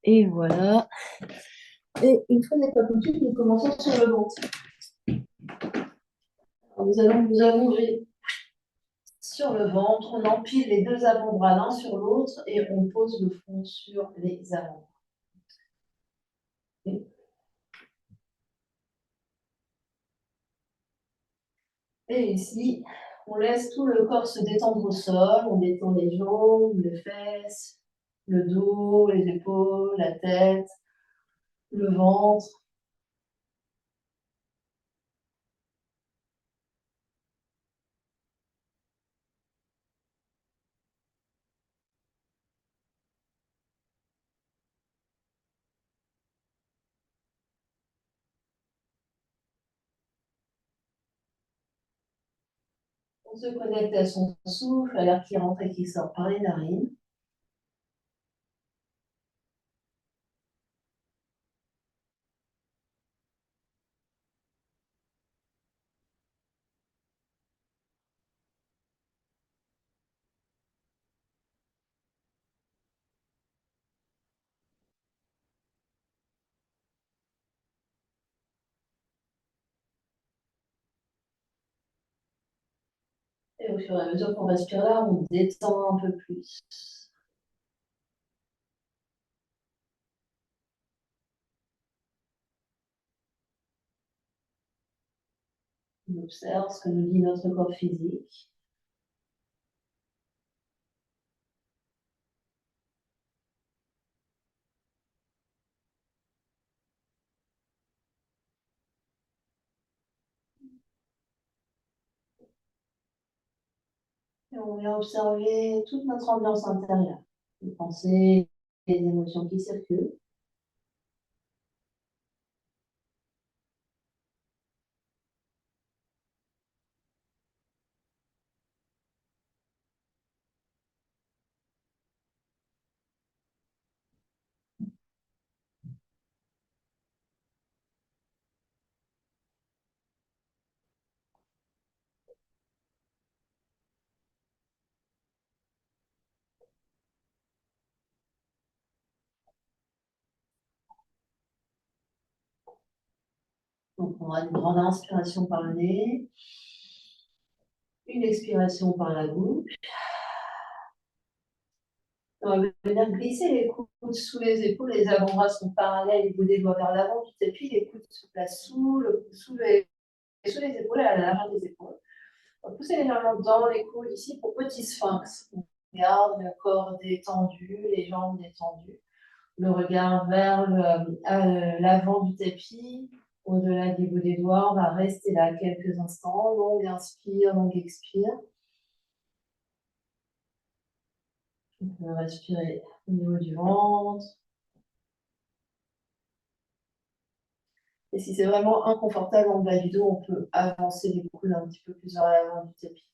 Et voilà. Et une fois n'est pas coutume, nous commençons sur le ventre. Alors, nous allons sur le ventre, on empile les deux avant-bras l'un sur l'autre et on pose le front sur les avant-bras. Et ici, on laisse tout le corps se détendre au sol, on détend les jambes, les fesses, le dos, les épaules, la tête, le ventre. On se connecte à son souffle, à l'air qui rentre et qui sort par les narines. Et au fur et à mesure qu'on respire là, on détend un peu plus. On observe ce que nous dit notre corps physique. Et on vient observer toute notre ambiance intérieure, les pensées, les émotions qui circulent. Donc, on aura une grande inspiration par le nez, une expiration par la bouche. On va venir glisser les coudes sous les épaules, les avant-bras sont parallèles, les bout des doigts vers l'avant du tapis, les coudes se placent sous les épaules, à la largeur des épaules. On va pousser légèrement dans les coudes ici pour petit sphinx. On garde le corps détendu, les jambes détendues. Le regard vers l'avant du tapis, au-delà des bouts des doigts. On va rester là quelques instants. Longue inspire, longue expire. On peut respirer au niveau du ventre. Et si c'est vraiment inconfortable en bas du dos, on peut avancer les coudes un petit peu plus vers l'avant du tapis.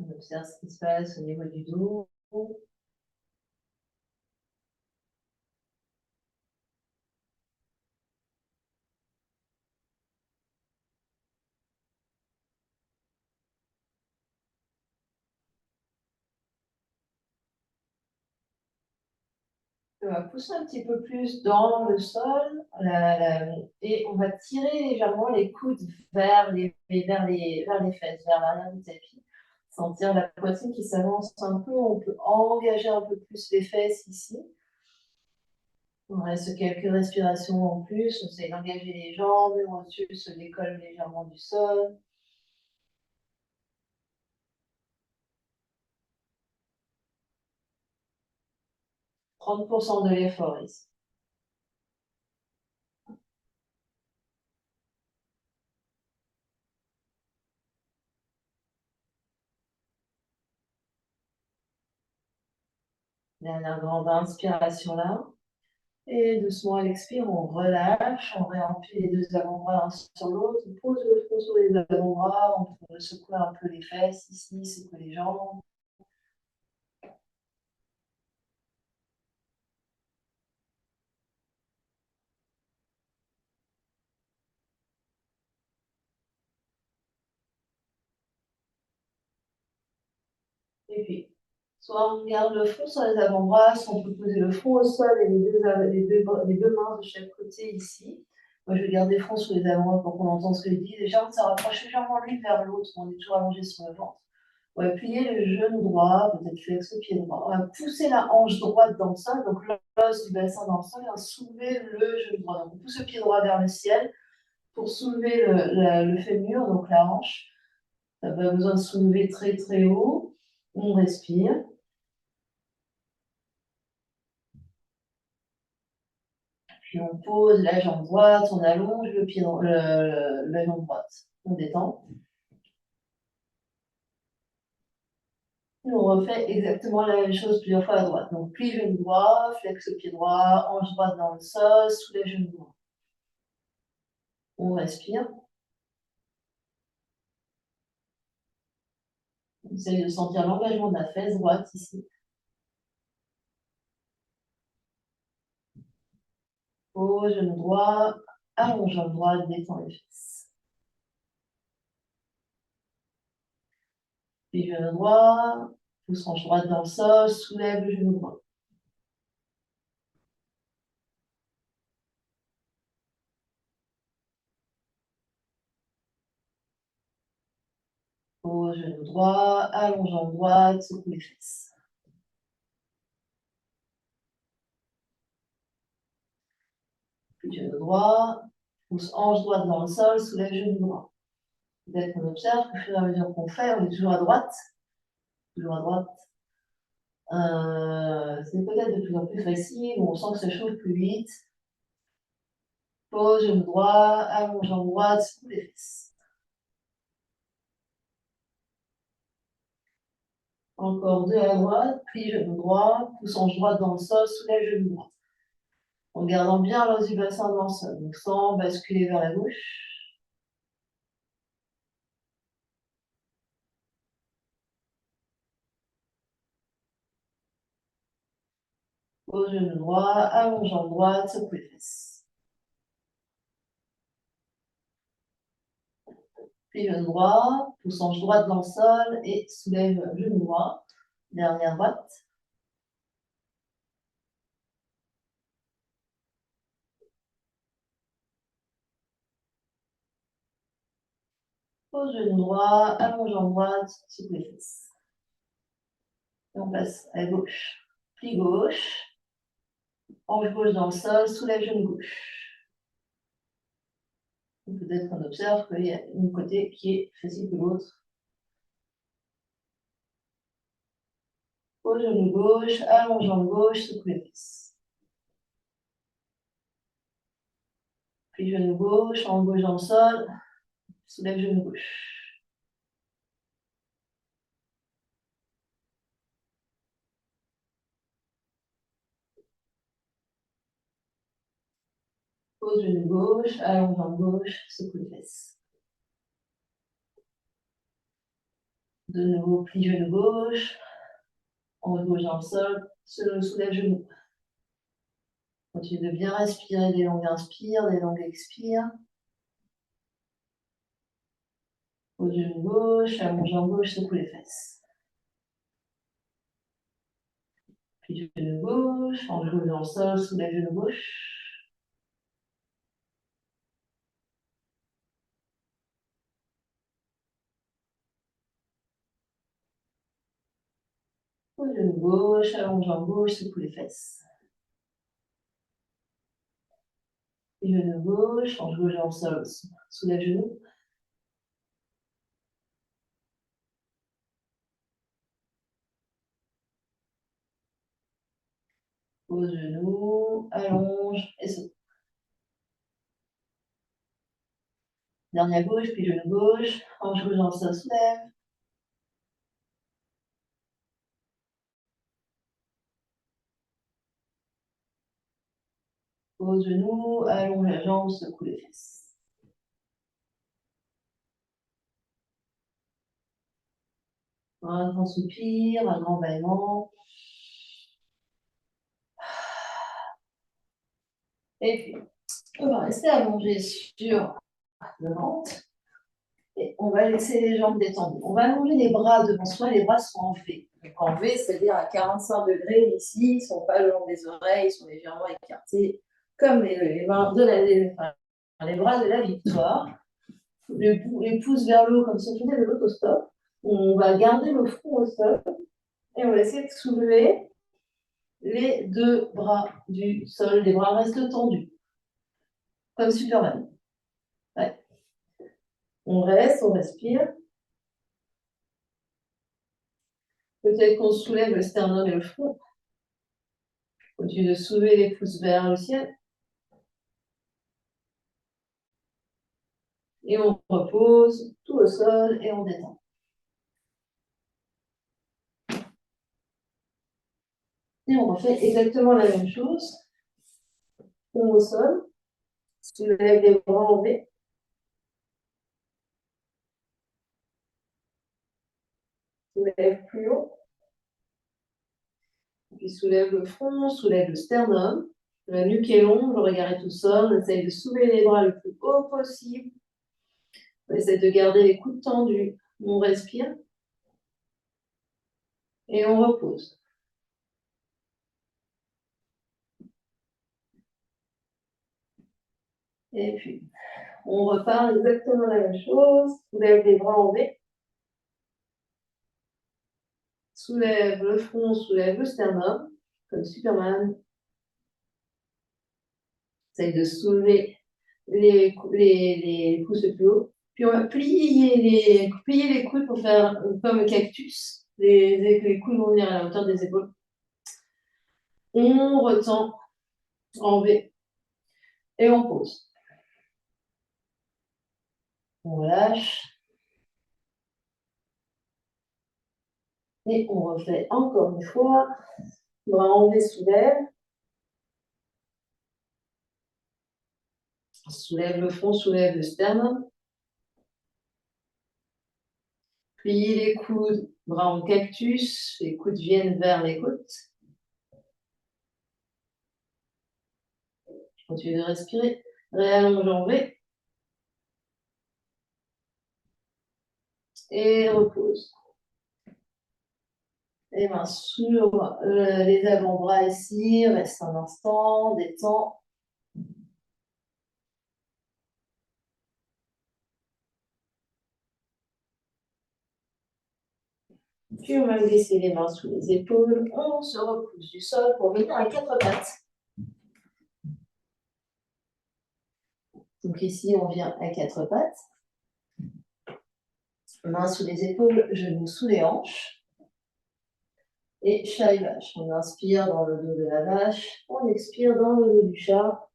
On observe ce qui se passe au niveau du dos. On va pousser un petit peu plus dans le sol et on va tirer légèrement les coudes vers les fesses, vers l'arrière du tapis. Sentir la poitrine qui s'avance un peu. On peut engager un peu plus les fesses ici. On reste quelques respirations en plus. On essaie d'engager les jambes. Le dessus se décolle légèrement du sol. 30% de l'effort ici. Dernière grande inspiration là. Et doucement, à l'expire, on relâche, on réempile les deux avant-bras l'un sur l'autre, on pose le front sur les avant-bras, on peut secouer un peu les fesses ici, secouer les jambes. Et puis, soit on garde le front sur les avant-bras, soit on peut poser le front au sol et les deux mains de chaque côté ici. Moi, je vais garder le front sur les avant-bras pour qu'on entende ce que je dis. Les jambes, ça rapproche légèrement l'une vers l'autre. On est toujours allongé sur le ventre. On va plier le genou droit, peut-être flex le pied droit. On va pousser la hanche droite dans le sol, donc l'os du bassin dans le sol, et on va soulever le genou droit. Donc on pousse le pied droit vers le ciel pour soulever le fémur, donc la hanche. Ça n'a pas besoin de soulever très très haut. On respire. Puis on pose la jambe droite, on allonge la jambe droite. On détend. Et on refait exactement la même chose plusieurs fois à droite. Donc plie genou droit, flex le pied droit, hanche droite dans le sol, soulève genou droit. On respire. On essaye de sentir l'engagement de la fesse droite ici. Pose genou droit, allonge jambe droite, détend les fesses. Puis genou droit, pousse hanche droite dans le sol, soulève le genou droit. Pose genou droit, allonge jambe droite, secoue les fesses. Puis genou droit, pousse hanche droite dans le sol, soulève genou droit. Peut-être qu'on observe qu'au fur et à mesure qu'on fait, on est toujours à droite. Toujours à droite. C'est peut-être de plus en plus facile, on sent que ça chauffe plus vite. Pose genou droit, allonge jambe droite, secoue les fesses. Encore deux à droite, plie genou droit, pousse hanche droite dans le sol, soulève genou droit. En gardant bien l'os du bassin dans le sol, donc sans basculer vers la gauche. Pose genou droit, allonge jambe droite, secoue les fesses. Plie genou droit, pousse hanche droite dans le sol et soulève genou droit. Dernière droite. Pose genou droit, allonge jambe droite, secoue les fesses. Et on passe à gauche. Plie gauche, hanche gauche dans le sol, soulève genou gauche. Peut-être qu'on observe qu'il y a un côté qui est plus facile que l'autre. Pose genou gauche, allonge jambe gauche, secoue les fesses. Plie genou gauche, hanche gauche dans le sol, soulève genou gauche. Pose genou gauche, allonge jambe gauche, secoue les fesses. De nouveau, plie genou gauche, hanche gauche dans le sol, soulève genou. Continue de bien respirer, des longues inspires, des longues expires. Pose genou gauche, allonge jambe gauche, secoue les fesses. Puis genou gauche, hanche gauche dans le sol, soulève genou gauche. Pose genou gauche, allonge jambe gauche, secoue les fesses. Puis genou gauche, hanche gauche dans le sol, soulève genou. Pose genou, allonge et secoue. Dernière gauche, puis genou gauche, hanche gauche dans le sol, soulève. Pose genou, allonge la jambe, secoue les fesses. Un grand soupir, un grand bâillement. Et puis, on va rester allongé sur le ventre. Et on va laisser les jambes détendues. On va allonger les bras devant soi, les bras sont en V. Donc en V, c'est-à-dire à 45 degrés ici, ils ne sont pas le long des oreilles, ils sont légèrement écartés, comme les bras de la victoire. Les pouces vers le haut, comme si on faisait de l'autostop. On va garder le front au sol et on va essayer de soulever les deux bras du sol. Les bras restent tendus, comme Superman. Ouais. On reste, on respire. Peut-être qu'on soulève le sternum et le front. Continue de soulever les pouces vers le ciel. Et on repose tout au sol et on détend. Et on refait exactement la même chose. On au sol, soulève les bras en V. Soulève plus haut. Puis soulève le front, soulève le sternum. La nuque est longue, le regard est au sol. On essaye de soulever les bras le plus haut possible. On essaie de garder les coudes tendus. On respire. Et on repose. Et puis, on repart exactement la même chose. Soulève les bras en V. Soulève le front, soulève le sternum, comme Superman. Essaye de soulever les pouces le plus haut. Puis on va plier les coudes pour faire comme un cactus. Les coudes vont venir à la hauteur des épaules. On retend en V et on pose. On relâche. Et on refait encore une fois. Bras en V, soulève. Soulève le front, soulève le sternum. Pliez les coudes, bras en cactus. Les coudes viennent vers les côtes. Continue de respirer. Réallonge en V. Et repose. Les mains sur les avant-bras ici. Reste un instant. Détends. Puis on va glisser les mains sous les épaules. On se repousse du sol pour venir à quatre pattes. Donc ici, on vient à quatre pattes. Mains sous les épaules, genoux sous les hanches. Et chat et vache. On inspire dans le dos de la vache. On expire dans le dos du chat.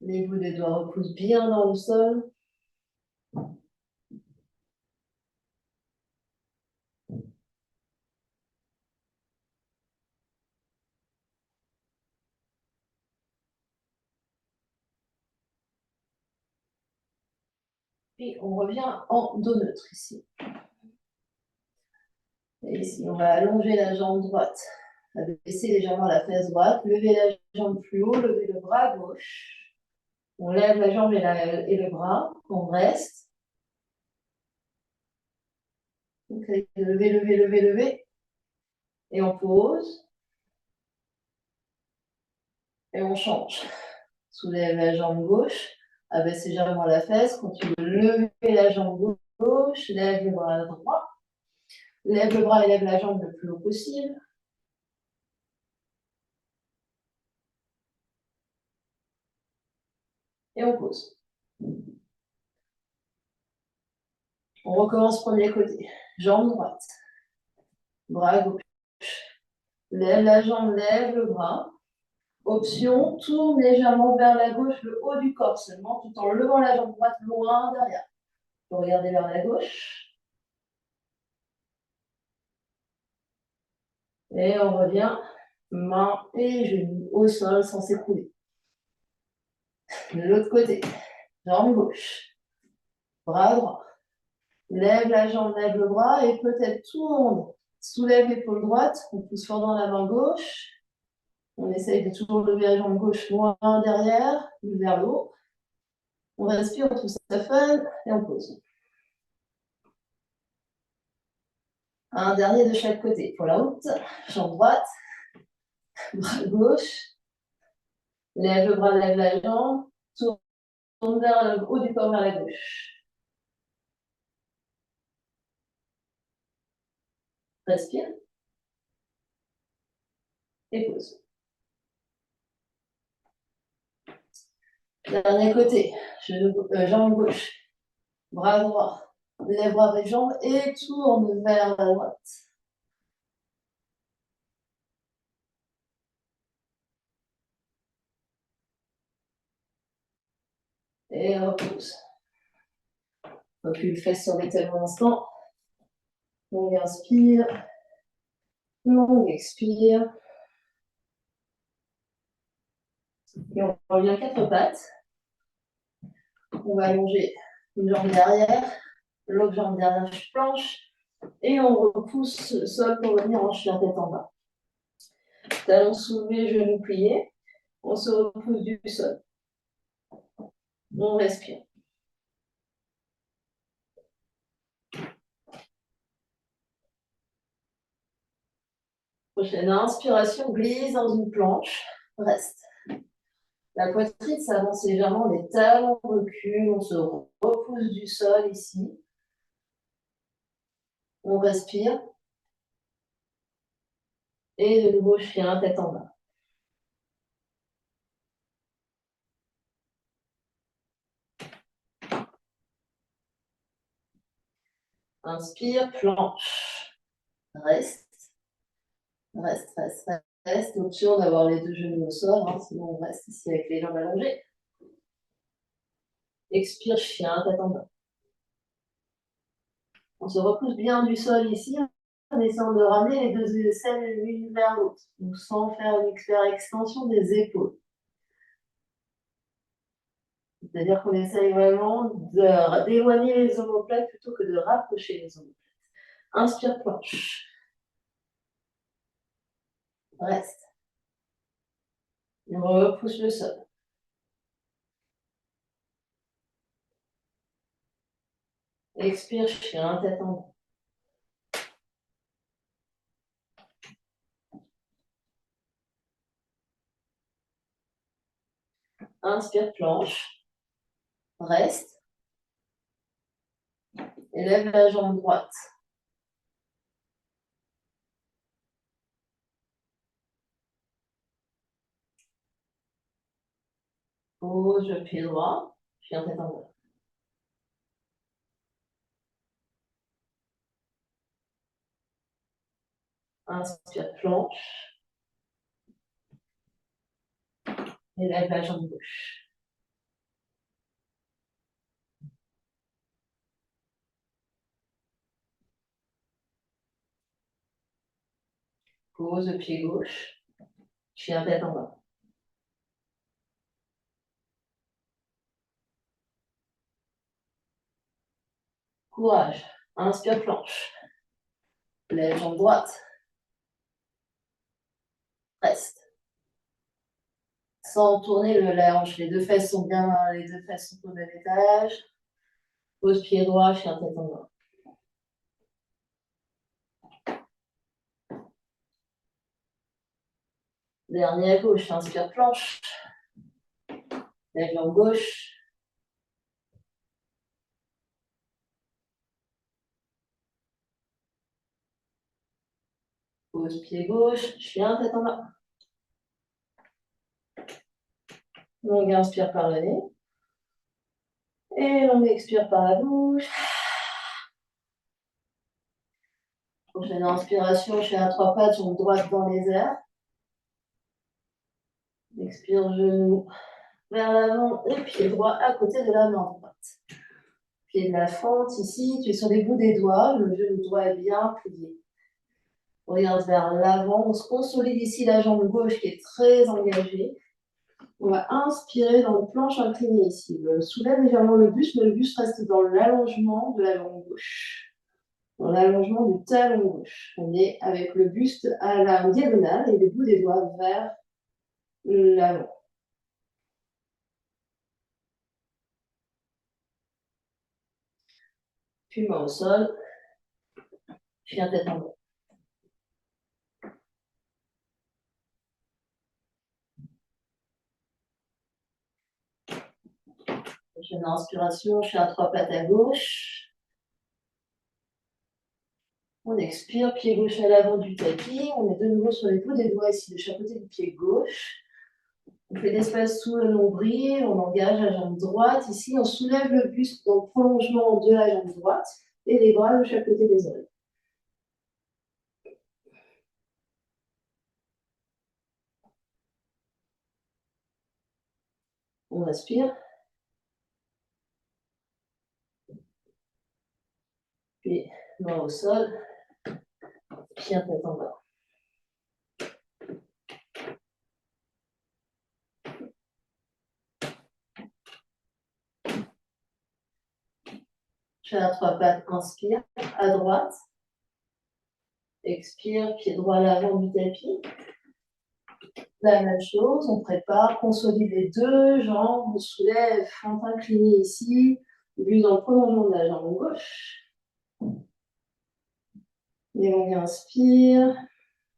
Les bouts des doigts repoussent bien dans le sol. Puis on revient en dos neutre ici. Et ici, on va allonger la jambe droite, baisser légèrement la fesse droite, lever la jambe plus haut, lever le bras gauche. On lève la jambe et le bras, on reste. Donc, lever, lever, lever, lever. Et on pose. Et on change. Soulève la jambe gauche, abaisse légèrement la fesse, continue de lever la jambe gauche, lève le bras droit. Lève le bras et lève la jambe le plus haut possible. Et on pose. On recommence premier côté. Jambe droite. Bras gauche. Lève la jambe, lève le bras. Option, tourne légèrement vers la gauche le haut du corps seulement, tout en levant la jambe droite loin derrière. Vous regardez vers la gauche. Et on revient Main et genoux au sol sans s'écrouler. De l'autre côté, jambe gauche, bras droit. Lève la jambe, lève le bras et peut-être tourne. Soulève l'épaule droite, on pousse fort dans la main gauche. On essaye de toujours lever la jambe gauche loin derrière, vers le haut. On respire, on trouve ça fun et on pose. Un dernier de chaque côté. Pour la haute, jambe droite, bras gauche. Lève le bras, lève la jambe. Tourne vers le haut du corps vers la gauche. Respire. Et pose. Dernier côté, jambe gauche, bras droit. Lève bras et jambes et tourne vers la droite. Et repose. Recule fesses sur les talons un instant. Longue inspire. Longue expire. Et on revient quatre pattes. On va allonger une jambe derrière, l'autre jambe derrière planche. Et on repousse le sol pour revenir en chien tête en bas. Talons soulevés, genoux pliés. On se repousse du sol. On respire. Prochaine inspiration, glisse dans une planche. Reste. La poitrine s'avance légèrement, les talons reculent, on se repousse du sol ici. On respire. Et de nouveau, chien, tête en bas. Inspire, planche. Reste. Reste, reste, reste. Option d'avoir les deux genoux au sol, hein, sinon on reste ici avec les jambes allongées. Expire, chien, tête en bas. On se repousse bien du sol ici, en essayant de ramener les deux aisselles l'une vers l'autre, donc sans faire une extension des épaules. C'est-à-dire qu'on essaye vraiment d'éloigner les omoplates plutôt que de rapprocher les omoplates. Inspire, planche. Reste. On repousse le sol. Expire, chien, tête en bas. Inspire, planche. Reste. Et lève la jambe droite. Pose le pied droit. Chien, tête en bas. Inspire, planche. Et lève la jambe gauche. Pose le pied gauche. Chien, tête en bas. Courage. Inspire, planche. Lève jambe droite. Reste. Sans tourner la hanche. Les deux fesses sont au même étage. Pose pied droit, chien, tête en bas. Dernier à gauche, inspire, planche. Lève jambe gauche. Pose pied gauche, chien, tête en bas. Longue inspire par le nez. Et longue expire par la bouche. Prochaine inspiration, chien à trois pattes, jambe droite dans les airs. Expire, genou vers l'avant et pied droit à côté de la main droite. Pied de la fente ici, tu es sur les bouts des doigts, le genou droit est bien plié. On regarde vers l'avant, on se consolide ici la jambe gauche qui est très engagée. On va inspirer dans le planche incliné ici. On soulève légèrement le buste, mais le buste reste dans l'allongement de la jambe gauche. Dans l'allongement du talon gauche. On est avec le buste à la diagonale et le bout des doigts vers l'avant. Puis main au sol, chien tête en bas. Prochaine inspiration, chien 3 pattes à gauche. On expire, pied gauche à l'avant du tapis. On est de nouveau sur les bouts des doigts ici de chaque côté du pied gauche. On fait l'espace sous le nombril, on engage la jambe droite. Ici, on soulève le buste dans le prolongement de la jambe droite et les bras de chaque côté des oreilles. On respire. Puis, main au sol, chien tête en bas. Chien à 3 pattes, inspire, à droite. Expire, pied droit à l'avant du tapis. La même chose, on prépare, consolide les deux jambes, on soulève, fente inclinée ici, but dans le prolongement de la jambe gauche. L'élan inspire,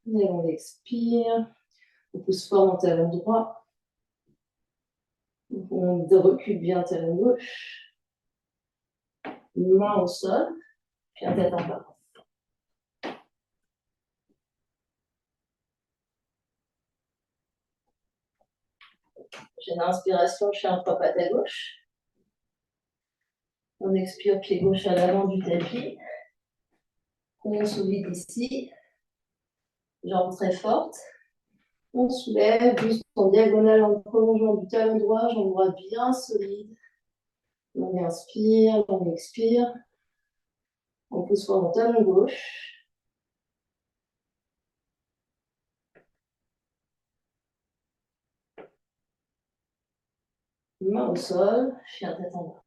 l'élan expire, on pousse fort en talon droit, on recule bien talon gauche, main au sol, puis un tête en bas. Prochaine inspiration, chien 3 pattes à gauche. On expire, pied gauche à l'avant du tapis. Consolide ici, jambes très fortes. On soulève, buste en diagonale en prolongeant du talon droit, jambe droite bien solide. On inspire, on expire. On pousse fort en talon gauche. Main au sol, chien tête en bas.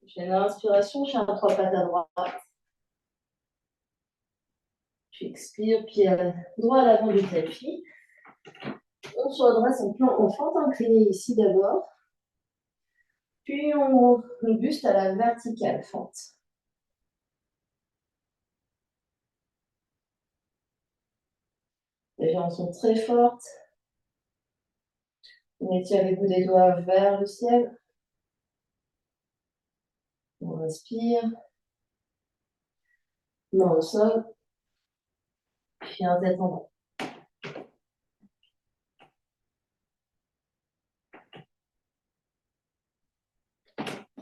J'ai l'inspiration, chien à 3 pattes à droite. Puis expire, pied droit à l'avant du tapis. On se redresse en fente inclinée ici d'abord. Puis on buste à la verticale, fente. Les jambes sont très fortes. On étire les bouts des doigts vers le ciel. On inspire. Main au sol. Chien tête en bas.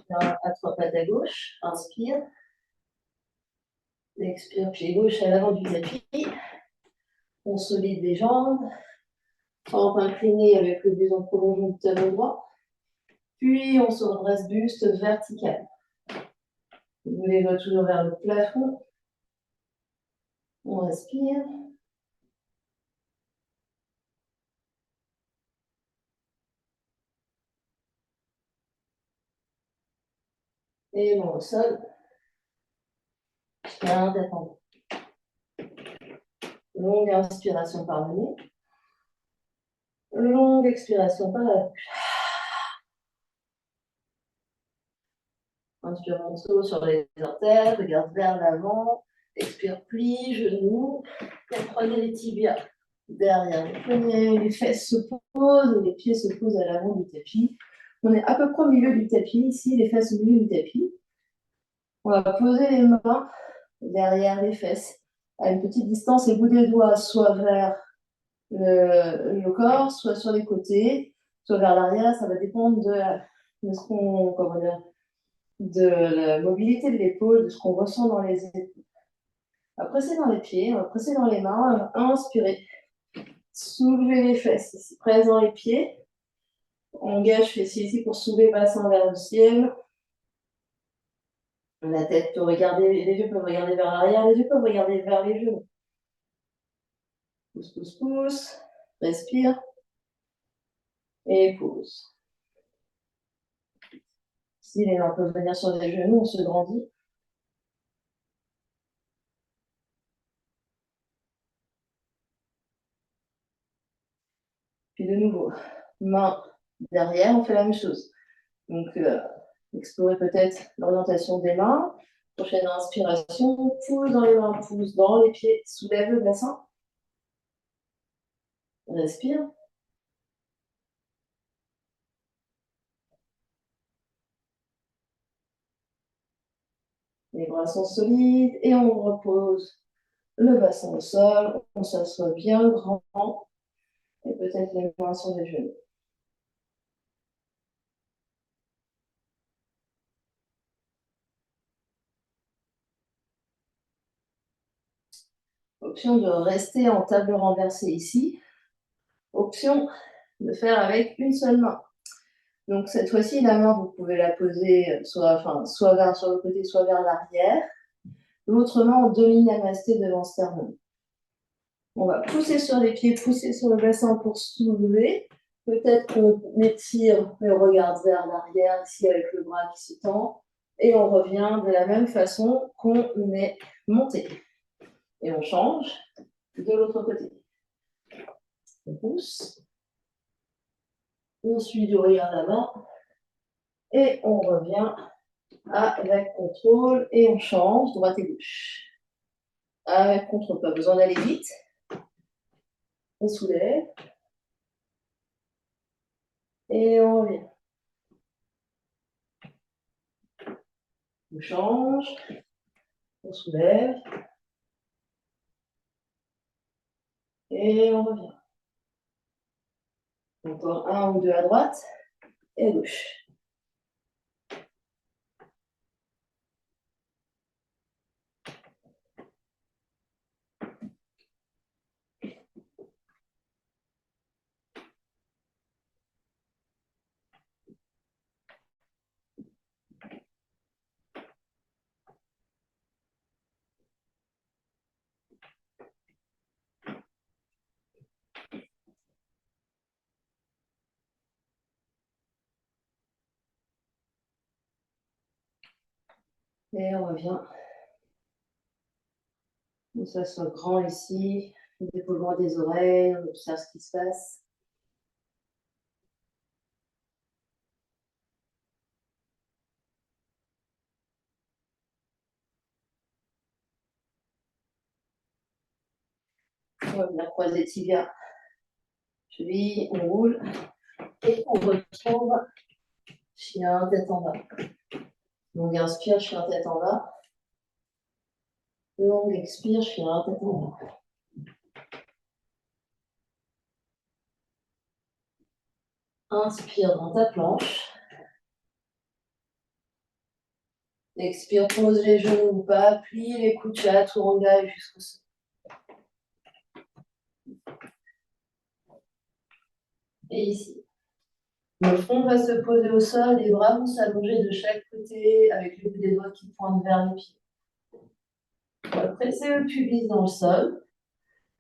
À 3 pattes à gauche. Inspire. Expire, pied gauche à l'avant du tapis. On solide les jambes. Fente inclinée avec le buste en prolongement du talon droit. Puis on se redresse buste vertical. Vous les doigts toujours vers le plafond. On respire. Et main au sol. Chien tête en bas. Longue inspiration par le nez. Longue expiration par la bouche. Inspire en dessous sur les orteils, regarde vers l'avant. Expire, plie, genoux. Comprenez les tibias derrière les poignets, les fesses se posent, les pieds se posent à l'avant du tapis. On est à peu près au milieu du tapis, ici, les fesses au milieu du tapis. On va poser les mains derrière les fesses, à une petite distance, les bouts des doigts soit vers le corps, soit sur les côtés, soit vers l'arrière. Ça va dépendre de ce qu'on, comment dire, de la mobilité de l'épaule, de ce qu'on ressent dans les épaules. On va presser dans les pieds, on va presser dans les mains, on va inspirer. Soulevez les fesses, ici, presse dans les pieds. Engage fessier ici pour soulever bassin vers le ciel. La tête peut regarder, les yeux peuvent regarder vers l'arrière, les yeux peuvent regarder vers les genoux. Pousse, pousse, pousse. Respire. Et pose. Si les mains peuvent venir sur les genoux, on se grandit. Puis de nouveau, main derrière, on fait la même chose. Donc, explorer peut-être l'orientation des mains. Prochaine inspiration, pousse dans les mains, pousse dans les pieds, soulève le bassin. Respire. Les bras sont solides et on repose le bassin au sol. On s'assoit bien grand et peut-être les mains sur les genoux. Option de rester en table renversée ici. Option de faire avec une seule main. Donc cette fois-ci, la main, vous pouvez la poser soit vers sur le côté, soit vers l'arrière. L'autre main en demi-namasté devant le sternum. On va pousser sur les pieds, pousser sur le bassin pour soulever. Peut-être qu'on étire et on regarde vers l'arrière ici avec le bras qui se tend. Et on revient de la même façon qu'on est monté. Et on change de l'autre côté. On pousse. On suit du regard là-bas. Et on revient avec contrôle. Et on change droite et gauche. Avec contrôle. Pas besoin d'aller vite. On soulève. Et on revient. On change. On soulève. Et on revient. Encore un ou deux à droite et à gauche. Et on revient. On s'assoit grand ici, les épaules loin des oreilles, on observe ce qui se passe. On va venir croiser tibia, cheville, on roule et on retrouve chien tête en bas. Longue inspire, chien tête en bas. Longue expire, chien tête en bas. Inspire dans ta planche. Expire, pose les genoux ou pas, plie les coudes, chaturanga jusqu'au sol. Et ici. Le front va se poser au sol, les bras vont s'allonger de chaque côté avec le bout des doigts qui pointent vers les pieds. On va presser le pubis dans le sol.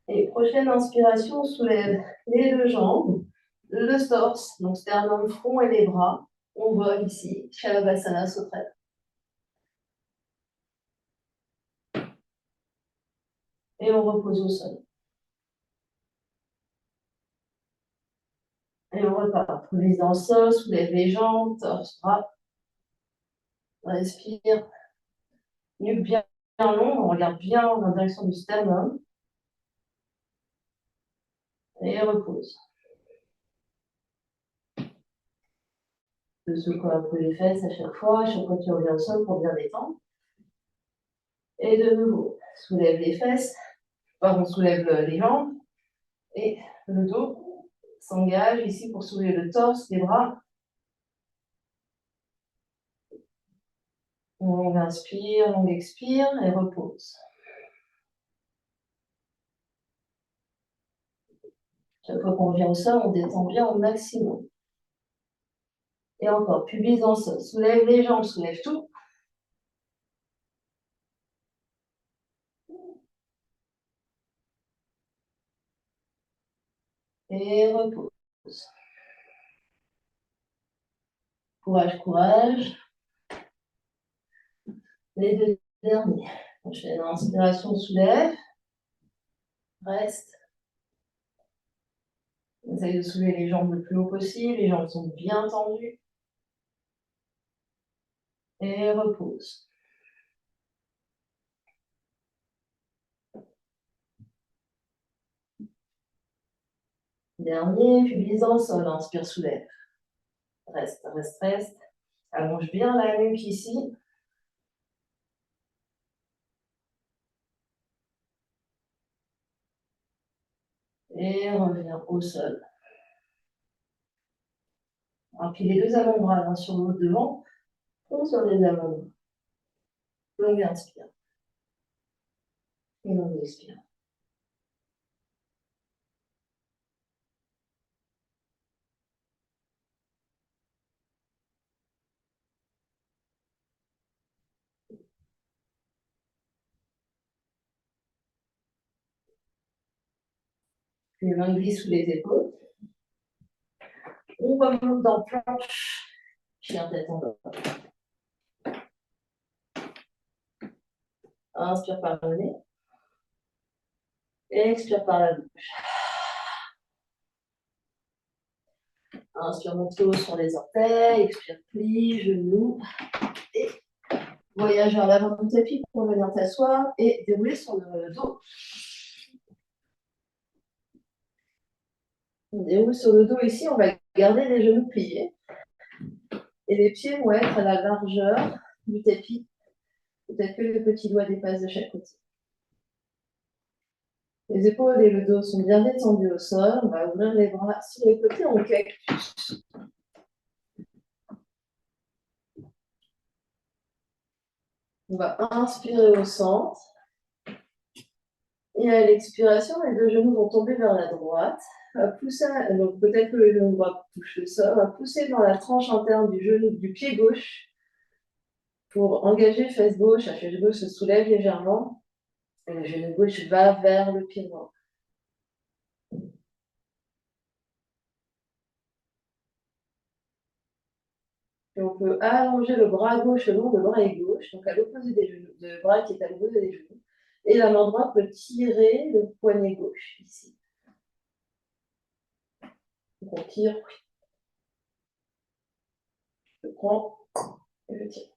Et prochaine inspiration, on soulève les deux jambes, le torse, donc sternum, front et les bras. On vole ici, Shavasana Sutra. Et on repose au sol. Et on repart. Pubis dans le sol, soulève les jambes, torse, bras. Respire. Nuque bien long, on regarde bien en direction du sternum. Et repose. De secouer un peu les fesses à chaque fois que tu reviens au sol pour bien détendre. Et de nouveau, soulève les fesses, pardon, soulève les jambes et le dos s'engage ici pour soulever le torse, les bras. On inspire, on expire et repose. Chaque fois qu'on revient au sol, on détend bien au maximum. Et encore, pubis dans le sol. Soulève les jambes, soulève tout. Et repose. Courage, courage. Les deux derniers. Prochaine inspiration, soulève. Reste. Essaye de soulever les jambes le plus haut possible. Les jambes sont bien tendues. Et repose. Dernier, pubis dans le sol. Inspire, soulève. Reste, reste, reste. Allonge bien la nuque ici. Et reviens au sol. Alors, puis les deux avant-bras sur l'autre devant, ou sur les avant-bras. Longue inspire. Et longue expire. Puis les mains glissent sous les épaules. On remonte dans planche. Chien tête en bas. Inspire par le nez. Et expire par la bouche. Inspire, monte haut sur les orteils. Expire, plie, genoux. Et voyage vers l'avant du tapis pour venir t'asseoir et dérouler sur le dos. On déroule sur le dos ici, on va garder les genoux pliés. Et les pieds vont être à la largeur du tapis. Peut-être que les petits doigts dépassent de chaque côté. Les épaules et le dos sont bien détendus au sol. On va ouvrir les bras sur les côtés en cactus. On va inspirer au centre. Et à l'expiration, les deux genoux vont tomber vers la droite. Pousser, donc peut-être que le genou droit touche le sol. On va pousser dans la tranche interne du genou du pied gauche pour engager fesse gauche. La fesse gauche se soulève légèrement. Et le genou gauche va vers le pied droit. Et on peut allonger le bras gauche le long de l'oreille gauche, donc à l'opposé des genoux, le bras qui est à l'opposé des genoux. Et la main droite peut tirer le poignet gauche, ici. Donc on tire. Je prends et je tire.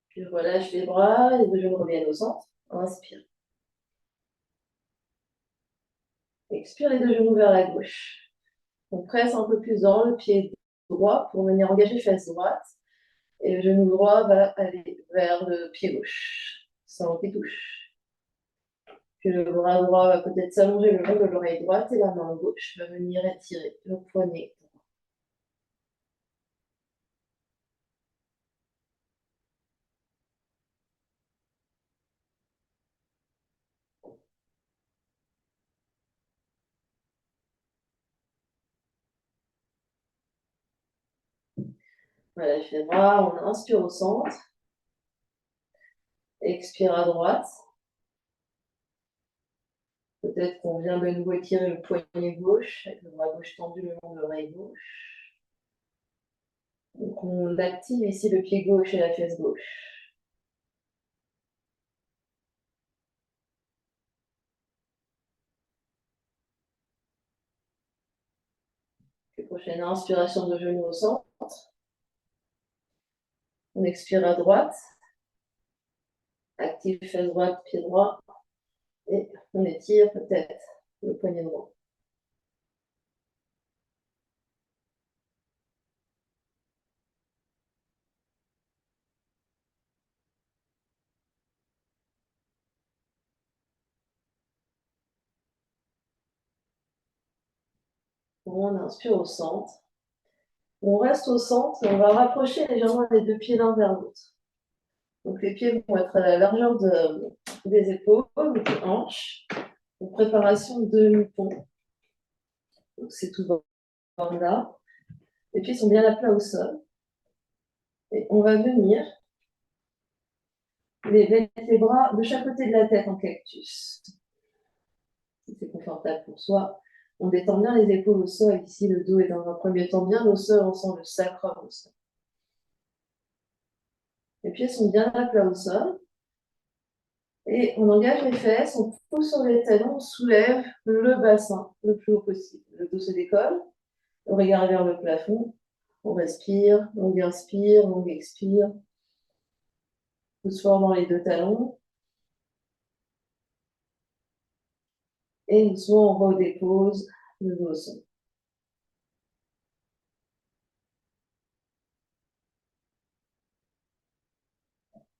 Puis je relâche les bras, les deux genoux reviennent au centre. Inspire. Expire les deux genoux vers la gauche. On presse un peu plus dans le pied droit pour venir engager fesse droite. Et le genou droit va aller vers le pied gauche, sans qu'il touche. Puis le bras droit va peut-être s'allonger le long de l'oreille droite et la main gauche va venir étirer le poignet. Voilà, je les bras, on inspire au centre. Expire à droite. Peut-être qu'on vient de nouveau étirer le poignet gauche, avec le bras gauche tendu le long de l'oreille gauche. Donc on active ici le pied gauche et la fesse gauche. Puis prochaine inspiration de genou au centre. On expire à droite. Active fesse droite, pied droit. Et on étire peut-être le poignet droit. On inspire au centre. On reste au centre et on va rapprocher légèrement les deux pieds l'un vers l'autre. Donc les pieds vont être à la largeur des épaules, des hanches. Donc préparation de demi-pont. Donc c'est tout dans là. Les pieds sont bien à plat au sol. Et on va venir mettre les bras de chaque côté de la tête en cactus. Si c'est confortable pour soi. On détend bien les épaules au sol. Ici, le dos est dans un premier temps bien au sol. On sent le sacrum au sol. Les pieds sont bien à plat au sol. Et on engage les fesses, on pousse sur les talons, on soulève le bassin le plus haut possible. Le dos se décolle, on regarde vers le plafond, on respire, on inspire, on expire. Pousse fort dans les deux talons. Et doucement, on redépose le dos au sol.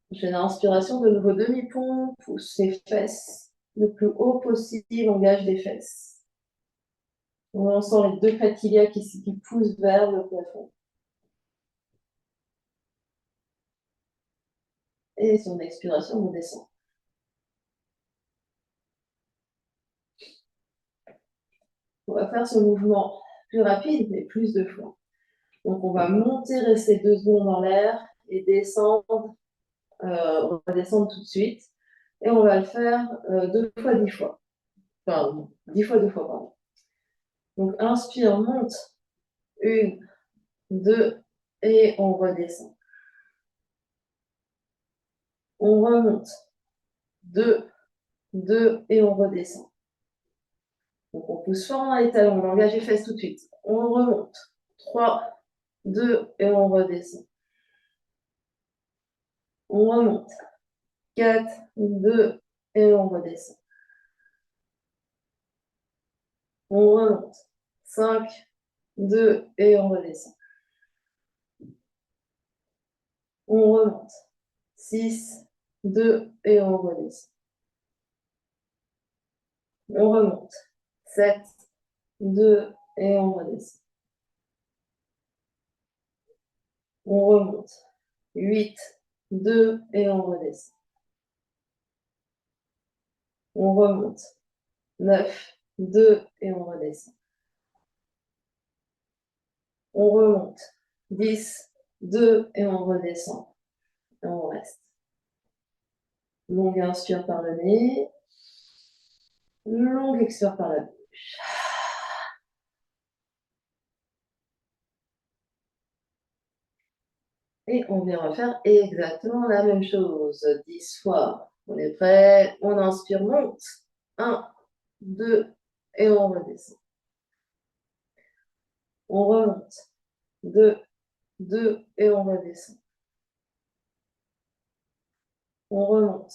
Prochaine inspiration, de nouveau demi-pont, pousse les fesses le plus haut possible, engage les fesses. On sent les deux patilia qui poussent vers le plafond. Et sur l'expiration, on descend. On va faire ce mouvement plus rapide, mais plus de fois. Donc, on va monter, rester 2 secondes en l'air et descendre. On va descendre tout de suite. Et on va le faire 2 fois 10 fois. Enfin, 10 fois 2 fois, pardon. Donc, inspire, monte. 1, 2, et on redescend. On remonte. 2, 2, et on redescend. Donc, on pousse fort dans les talons, on engage les fesses tout de suite. On remonte. 3, 2, et on redescend. On remonte. 4, 2, et on redescend. On remonte. 5, 2, et on redescend. On remonte. 6, 2, et on redescend. On remonte. 7, 2, et on redescend. On remonte. 8, 2, et on redescend. On remonte. 9, 2, et on redescend. On remonte. 10, 2, et on redescend. Et on reste. Longue inspire par le nez. Longue expire par la bouche. Et on vient refaire exactement la même chose, 10 fois. On est prêt, on inspire, monte. 1, 2, et on redescend. On remonte. 2, 2, et on redescend. On remonte.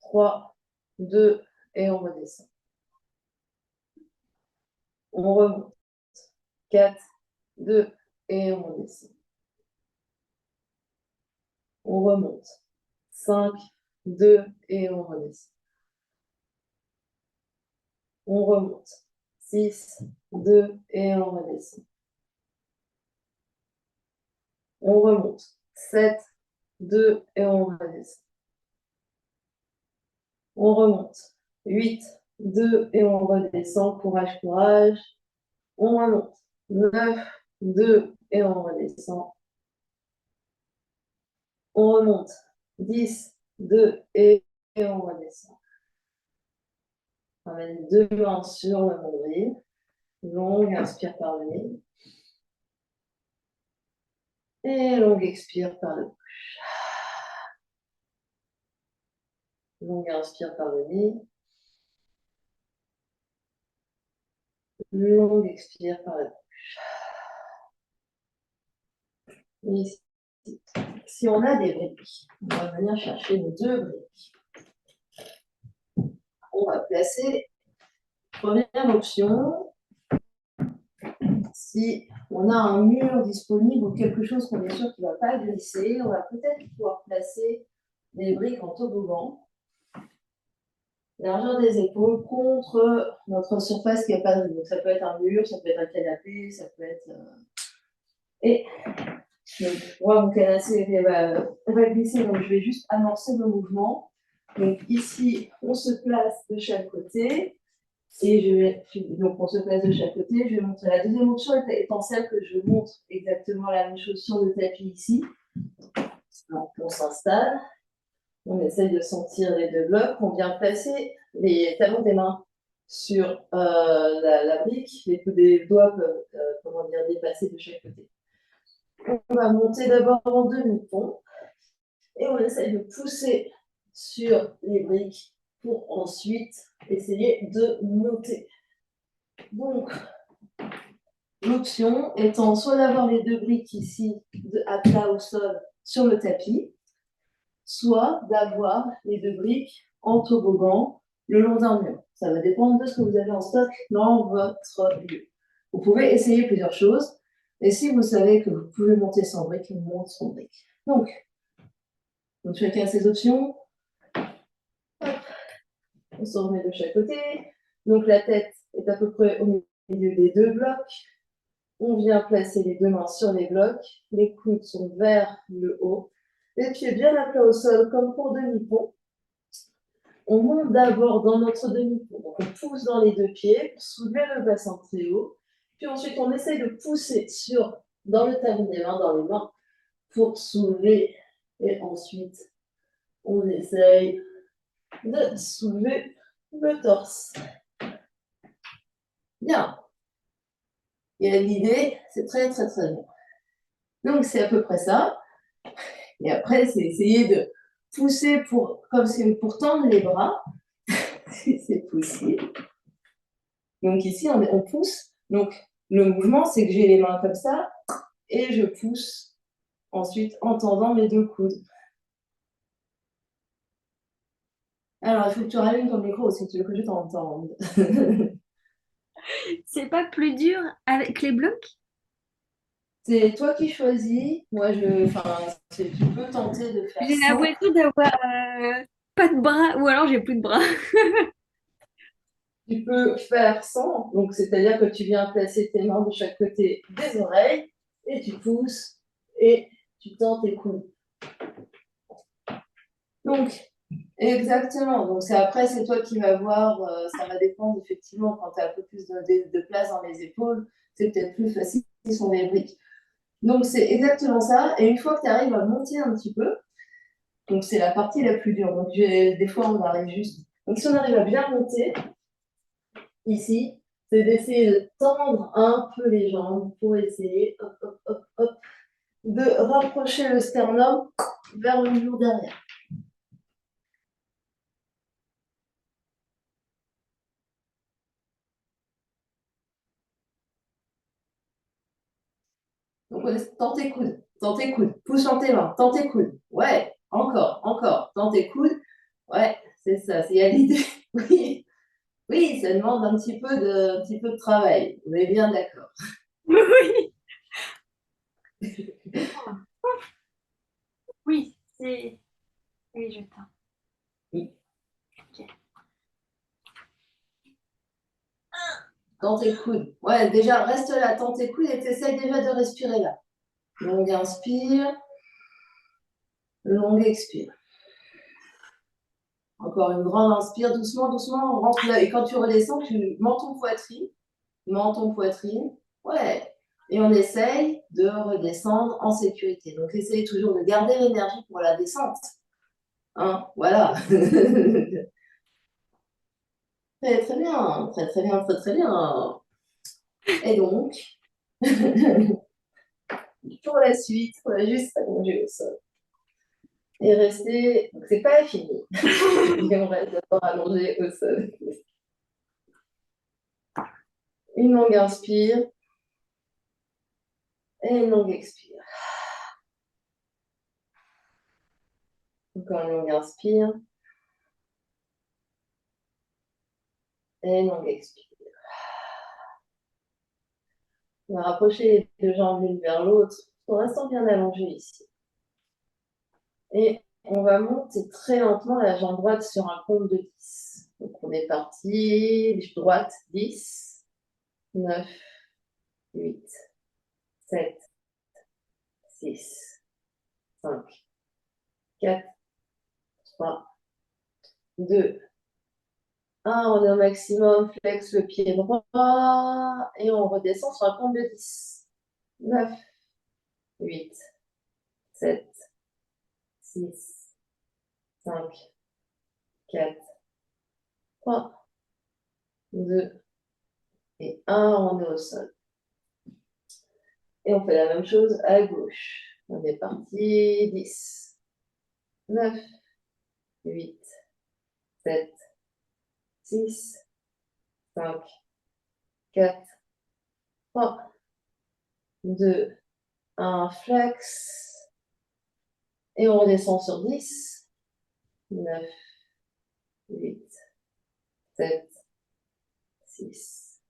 3, 2, et on redescend. On remonte. 4, 2, et on redescend. On remonte. 5, 2, et on redescend. On remonte. 6, 2, et on redescend. On remonte. 7, 2, et on redescend. On remonte. 8, 2, et on redescend. Courage, courage. On remonte. 9, 2, et on redescend. On remonte. 10, 2, et on redescend. On ramène 2 mains sur le nombril. Longue inspire par le nez. Et longue expire par le bouche. Longue inspire par le nez. Longue expire par la bouche. Ici. Si on a des briques, on va venir chercher nos 2 briques. On va placer, première option, si on a un mur disponible ou quelque chose qu'on est sûr qu'il ne va pas glisser, on va peut-être pouvoir placer des briques en toboggan. Largeur des épaules contre notre surface qui n'a pas de. Donc ça peut être un mur, ça peut être un canapé, ça peut être. Et Donc, moi, mon canasser va glisser, donc je vais juste amorcer le mouvement. Donc ici, on se place de chaque côté. Donc on se place de chaque côté. Je vais montrer la deuxième option étant celle que je montre exactement la même chose sur le tapis ici. Donc, on s'installe. On essaye de sentir les deux blocs. On vient placer les talons des mains sur la brique. Les doigts peuvent dépasser de chaque côté. On va monter d'abord en demi-pont et on essaye de pousser sur les briques pour ensuite essayer de monter. Donc, l'option étant soit d'avoir les deux briques ici à plat au sol sur le tapis, soit d'avoir les deux briques en toboggan le long d'un mur. Ça va dépendre de ce que vous avez en stock dans votre lieu. Vous pouvez essayer plusieurs choses. Et si vous savez que vous pouvez monter sans briques, on monte sans briques. Donc chacun a ses options. Hop. On se remet de chaque côté. Donc la tête est à peu près au milieu des deux blocs. On vient placer les deux mains sur les blocs. Les coudes sont vers le haut. Les pieds bien à plat au sol, comme pour demi-pont. On monte d'abord dans notre demi-pont. Donc, on pousse dans les deux pieds pour soulever le bassin très haut. Puis ensuite, on essaye de pousser dans le talon des mains, dans les mains, pour soulever. Et ensuite, on essaye de soulever le torse. Bien. Et l'idée, c'est très, très, très bien. Donc, c'est à peu près ça. Et après, c'est essayer de pousser comme si pour tendre les bras, si c'est possible. Donc ici, on pousse. Donc le mouvement, c'est que j'ai les mains comme ça et je pousse ensuite en tendant mes deux coudes. Alors, il faut que tu rallumes ton micro si tu veux que je t'entende. C'est pas plus dur avec les blocs? C'est toi qui choisis. Moi, tu peux tenter de faire J'ai sans. l'impression d'avoir pas de bras, ou alors j'ai plus de bras. Tu peux faire sans. Donc, c'est-à-dire que tu viens placer tes mains de chaque côté des oreilles et tu pousses et tu tends tes coudes. Donc, exactement. Donc, après, c'est toi qui vas voir. Ça va dépendre, effectivement, quand tu as un peu plus de place dans les épaules, c'est peut-être plus facile sur les briques. Donc, c'est exactement ça. Et une fois que tu arrives à monter un petit peu, donc c'est la partie la plus dure. Donc, des fois, on arrive juste. Donc, si on arrive à bien monter, ici, c'est d'essayer de tendre un peu les jambes pour essayer, hop, hop, hop, hop, de rapprocher le sternum vers le mur derrière. Donc, tends tes coudes, pousse dans tes mains, tends tes coudes. Ouais, encore, tends tes coudes. Ouais, c'est ça, il y a l'idée. Oui, oui, ça demande un petit peu de travail. Vous êtes bien d'accord. Oui, oui, c'est. Oui, je t'en. Oui. Ok. Tends tes coudes. Ouais, déjà, reste là, tends tes coudes et t'essayes déjà de respirer là. Longue inspire, longue expire. Encore une grande inspire, doucement, doucement, on rentre là. Et quand tu redescends, tu mens ton poitrine. Ouais. Et on essaye de redescendre en sécurité. Donc, essayez toujours de garder l'énergie pour la descente. Hein, voilà. Très, très bien. Très, très bien, très, très bien. Et donc, pour la suite, on va juste s'allonger au sol. Et rester. Donc, c'est pas fini. Et on reste d'abord allongé au sol. Une longue inspire. Et une longue expire. Encore une longue inspire. Et une longue expire. On va rapprocher les deux jambes l'une vers l'autre en restant bien allongé ici. Et on va monter très lentement la jambe droite sur un compte de 10. Donc on est parti, droite 10, 9, 8, 7, 6, 5, 4, 3, 2, 1. On est au maximum, flex le pied droit et on redescend sur un compte de 10. 9, 8, 7, 6, 5, 4, 3, 2 et 1. On est au sol. Et on fait la même chose à gauche. On est parti. 10, 9, 8, 7, 6, 5, 4, 3, 2, 1. Flex. Et on redescend sur 10, 9, 8, 7, 6,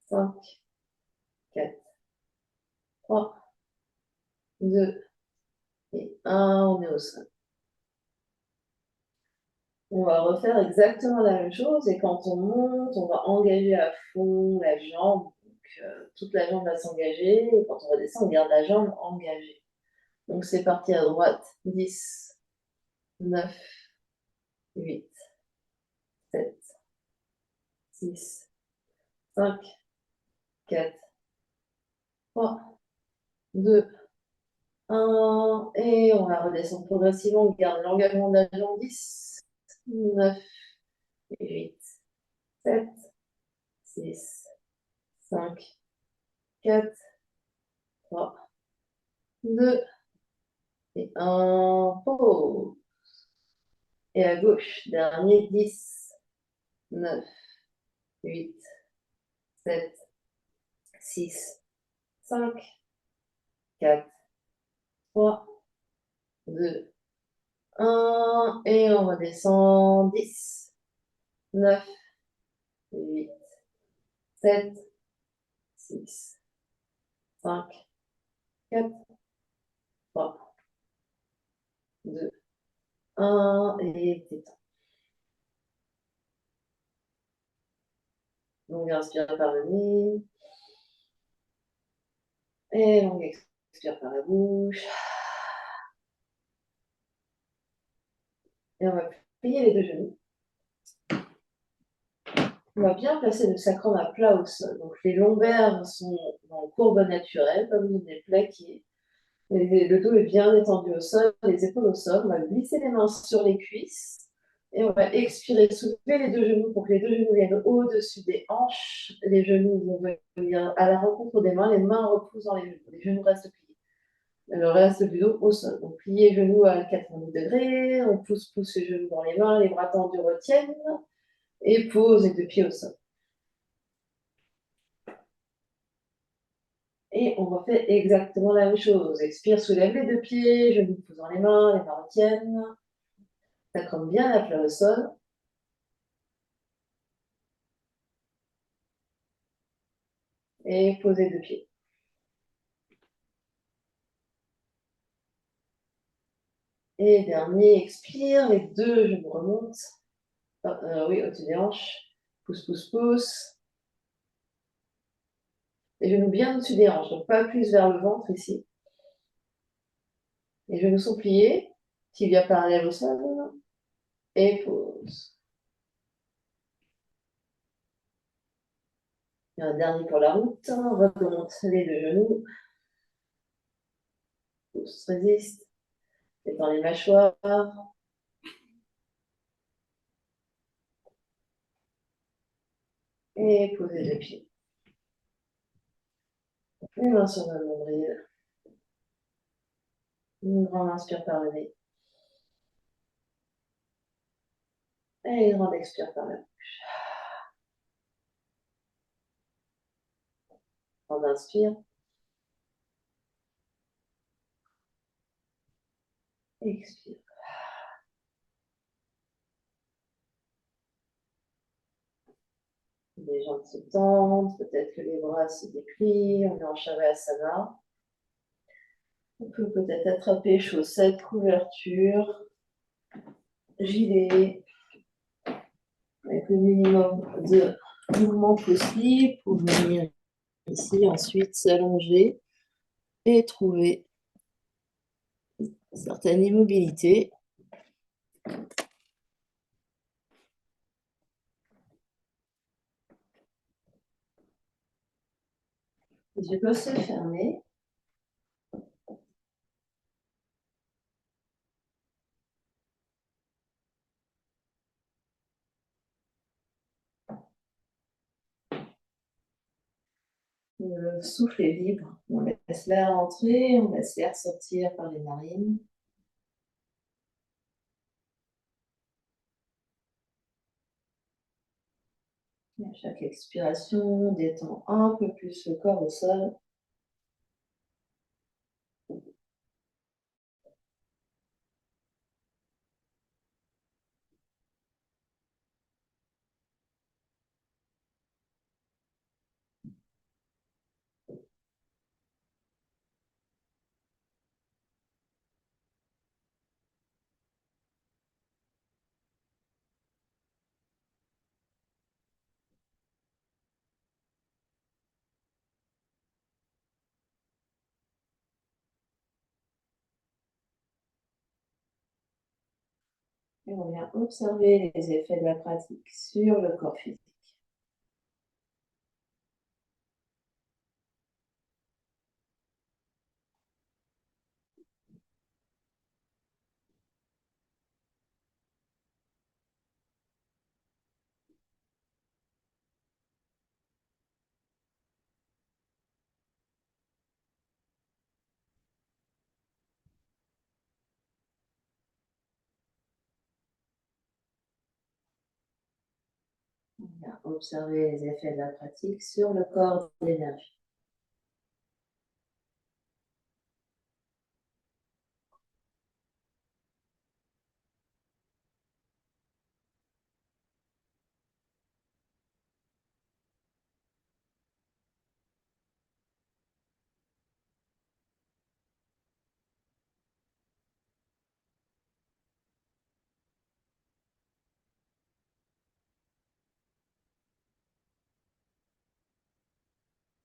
5, 4, 3, 2 et 1. On est au sol. On va refaire exactement la même chose et quand on monte, on va engager à fond la jambe. Donc, toute la jambe va s'engager et quand on redescend, on garde la jambe engagée. Donc, c'est parti à droite. 10, 9, 8, 7, 6, 5, 4, 3, 2, 1. Et on va redescendre progressivement. On garde l'engagement de la jambe. 10, 9, 8, 7, 6, 5, 4, 3, 2 et 1. Pause. Et à gauche, dernier. 10, 9, 8, 7, 6, 5, 4, 3, 2, 1. Et on redescend. 10, 9, 8, 7, 6, 5, 4, 3, 2, 1. Et détend. Donc, inspire par le nez. Et on expire par la bouche. Et on va plier les deux genoux. On va bien placer le sacrum à plat au sol. Donc les lombaires sont en courbe naturelle, comme vous les plaqués. Le dos est bien étendu au sol, les épaules au sol. On va glisser les mains sur les cuisses. Et on va expirer, soulever les deux genoux pour que les deux genoux viennent au-dessus des hanches. Les genoux vont venir à la rencontre des mains. Les mains repoussent dans les genoux. Les genoux restent pliés. Le reste du dos au sol. Donc pliez les genoux à 90 degrés. On pousse les genoux dans les mains. Les bras tendus retiennent. Et pose les deux pieds au sol. Et on refait exactement la même chose. Expire, soulève les deux pieds, genoux posant les mains retiennent. Sacrum bien à plat au sol. Et posez deux pieds. Et dernier, expire, les deux genoux remontent. Oui, au-dessus des hanches. Pousse, pousse, pousse. Les genoux bien au-dessus des hanches, donc pas plus vers le ventre ici. Les genoux sont pliés, tibia parallèle au sol. Et pause. Et un dernier pour la route. Recommence les deux genoux. Pousse, résiste. Étends les mâchoires. Et posez les pieds. Les mains sur le nombril. Une grande inspire par le nez. Et une grande expire par la bouche. Grande inspire. Expire. Les jambes se tendent, peut-être que les bras se déplient. On est en Shavasana. On peut peut-être attraper chaussettes, couverture, gilet, avec le minimum de mouvement possible pour venir ici, ensuite s'allonger et trouver certaine immobilité. Les yeux peuvent se fermer. Le souffle est libre. On laisse l'air entrer, on laisse l'air sortir par les narines. Et à chaque expiration, on détend un peu plus le corps au sol. Et on vient observer les effets de la pratique sur le corps physique. On vient observer les effets de la pratique sur le corps d'énergie.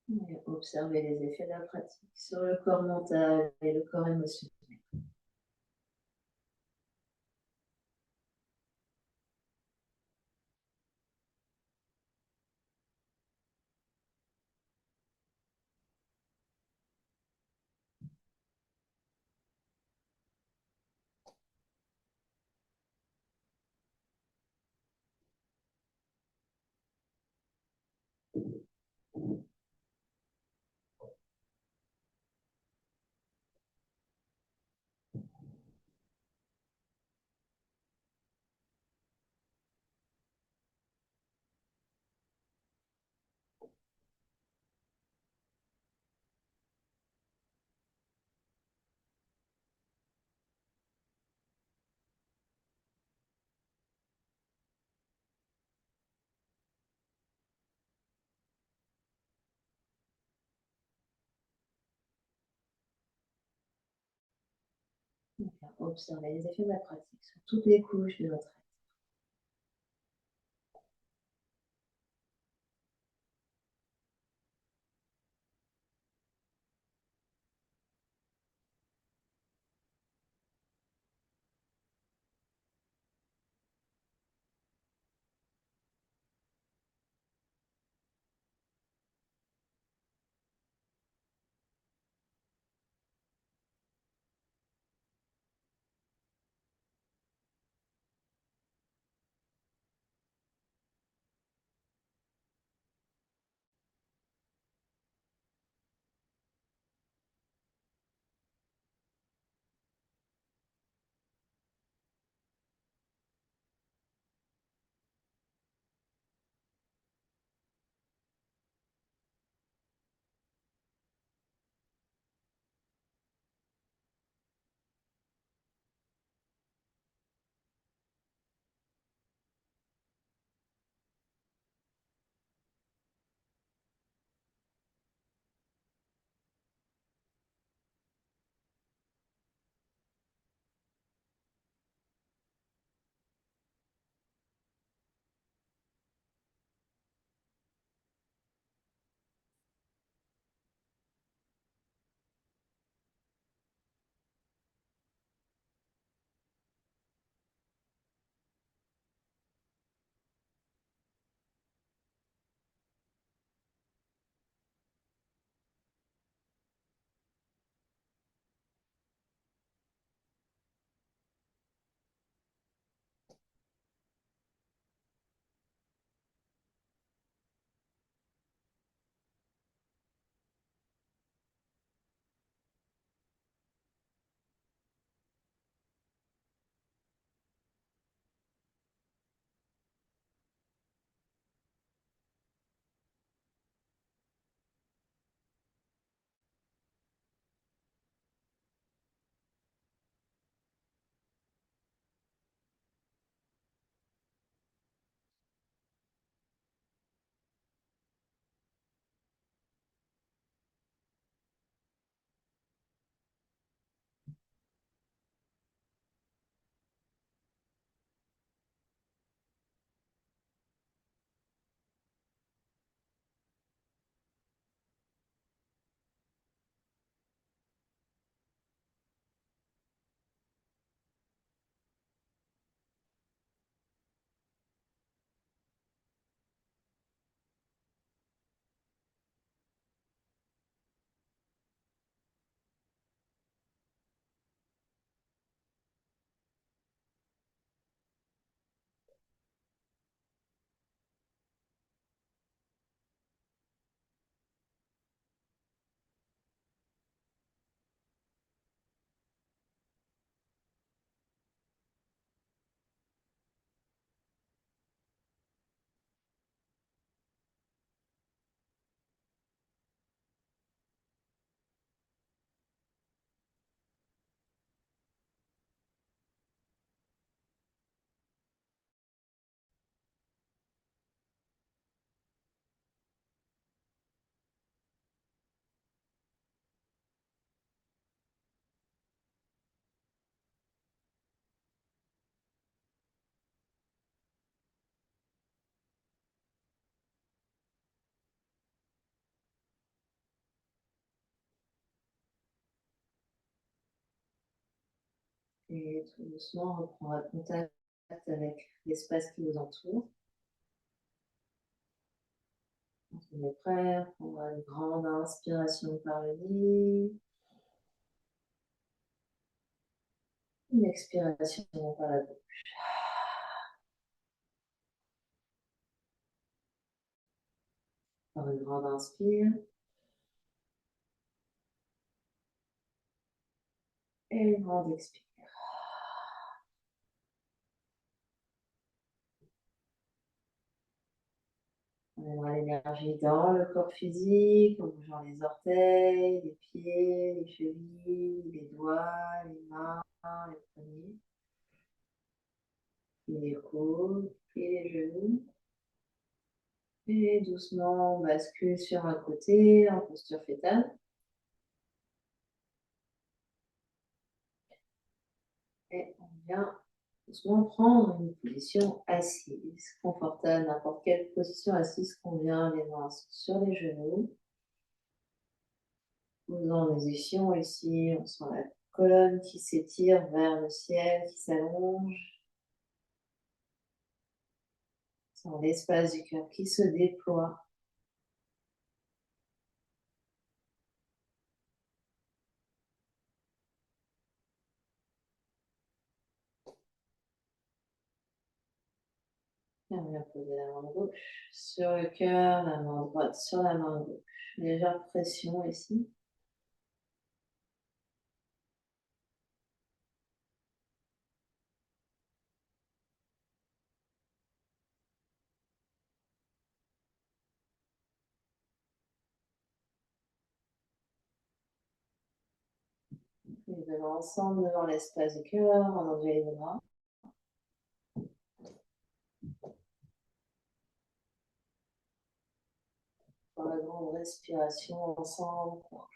On vient observer les effets de la pratique sur le corps mental et le corps émotionnel. On vient observer les effets de la pratique sur toutes les couches de notre être. Et tout doucement, on reprendra contact avec l'espace qui vous entoure. Quand on est prêt, on prendra une grande inspiration par le nez. Une expiration par la bouche. Par une grande inspire. Et une grande expire. On aimera l'énergie dans le corps physique, en bougeant les orteils, les pieds, les chevilles, les doigts, les mains, les poignets, les coudes et les genoux. Et doucement, on bascule sur un côté en posture fétale. Et on vient doucement prendre une position assise, confortable, n'importe quelle position assise convient, les mains sur les genoux. Faisons des échillons ici, on sent la colonne qui s'étire vers le ciel, qui s'allonge. On sent l'espace du cœur qui se déploie. Et on vient poser la main gauche sur le cœur, la main droite sur la main gauche. Légère pression ici. Les deux mains ensemble devant l'espace du cœur, on enlève les bras. Pour la grande respiration ensemble pour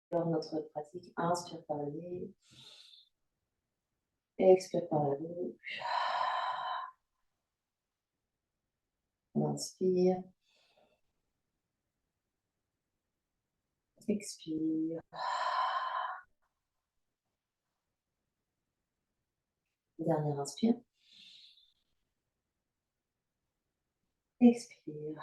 clore notre pratique. Inspire par le nez. Expire par la bouche. On inspire. Expire. Dernière inspire. Expire.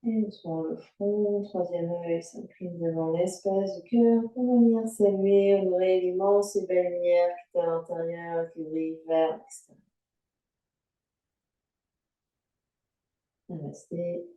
Et doucement le front, troisième œil s'incline devant l'espace du cœur pour venir saluer, honorer l'immense et belle lumière qui est à l'intérieur, qui brille vers l'extérieur. Namasté.